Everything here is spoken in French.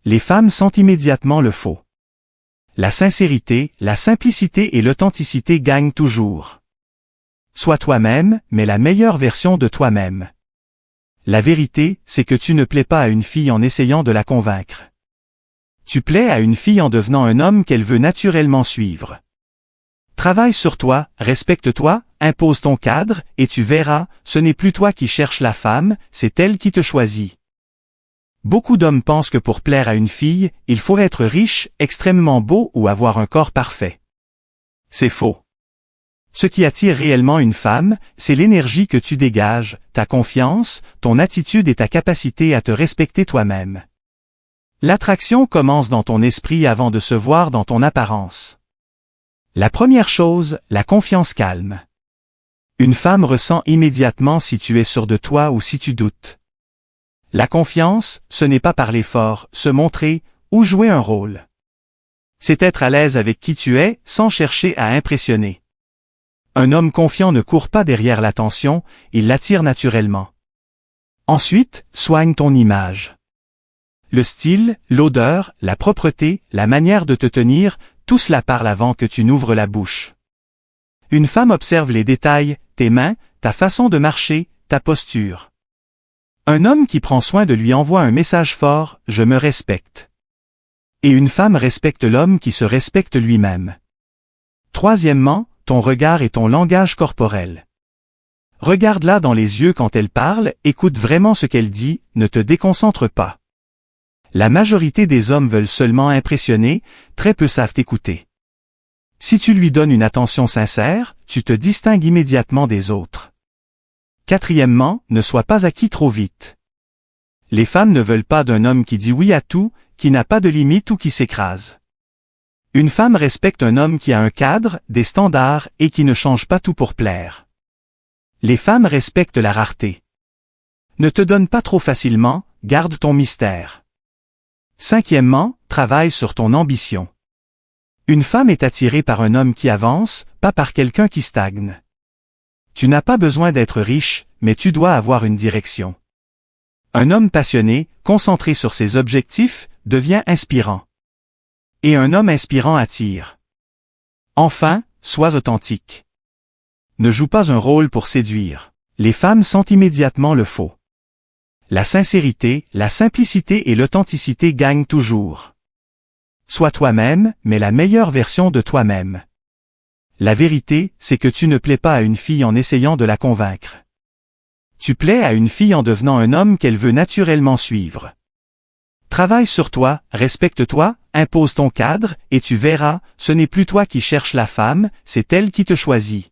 Les femmes sentent immédiatement le faux. La sincérité, la simplicité et l'authenticité gagnent toujours. Sois toi-même, mais la meilleure version de toi-même. La vérité, c'est que tu ne plais pas à une fille en essayant de la convaincre. Tu plais à une fille en devenant un homme qu'elle veut naturellement suivre. Travaille sur toi, respecte-toi, impose ton cadre, et tu verras, ce n'est plus toi qui cherches la femme, c'est elle qui te choisit. Beaucoup d'hommes pensent que pour plaire à une fille, il faut être riche, extrêmement beau ou avoir un corps parfait. C'est faux. Ce qui attire réellement une femme, c'est l'énergie que tu dégages, ta confiance, ton attitude et ta capacité à te respecter toi-même. L'attraction commence dans ton esprit avant de se voir dans ton apparence. La première chose, la confiance calme. Une femme ressent immédiatement si tu es sûr de toi ou si tu doutes. La confiance, ce n'est pas parler fort, se montrer, ou jouer un rôle. C'est être à l'aise avec qui tu es, sans chercher à impressionner. Un homme confiant ne court pas derrière l'attention, il l'attire naturellement. Ensuite, soigne ton image. Le style, l'odeur, la propreté, la manière de te tenir, tout cela parle avant que tu n'ouvres la bouche. Une femme observe les détails, tes mains, ta façon de marcher, ta posture. Un homme qui prend soin de lui envoie un message fort, « Je me respecte ». Et une femme respecte l'homme qui se respecte lui-même. Troisièmement, ton regard et ton langage corporel. Regarde-la dans les yeux quand elle parle, écoute vraiment ce qu'elle dit, ne te déconcentre pas. La majorité des hommes veulent seulement impressionner, très peu savent écouter. Si tu lui donnes une attention sincère, tu te distingues immédiatement des autres. Quatrièmement, ne sois pas acquis trop vite. Les femmes ne veulent pas d'un homme qui dit oui à tout, qui n'a pas de limite ou qui s'écrase. Une femme respecte un homme qui a un cadre, des standards et qui ne change pas tout pour plaire. Les femmes respectent la rareté. Ne te donne pas trop facilement, garde ton mystère. Cinquièmement, travaille sur ton ambition. Une femme est attirée par un homme qui avance, pas par quelqu'un qui stagne. Tu n'as pas besoin d'être riche, mais tu dois avoir une direction. Un homme passionné, concentré sur ses objectifs, devient inspirant. Et un homme inspirant attire. Enfin, sois authentique. Ne joue pas un rôle pour séduire. Les femmes sentent immédiatement le faux. La sincérité, la simplicité et l'authenticité gagnent toujours. Sois toi-même, mais la meilleure version de toi-même. La vérité, c'est que tu ne plais pas à une fille en essayant de la convaincre. Tu plais à une fille en devenant un homme qu'elle veut naturellement suivre. Travaille sur toi, respecte-toi, impose ton cadre, et tu verras, ce n'est plus toi qui cherches la femme, c'est elle qui te choisit.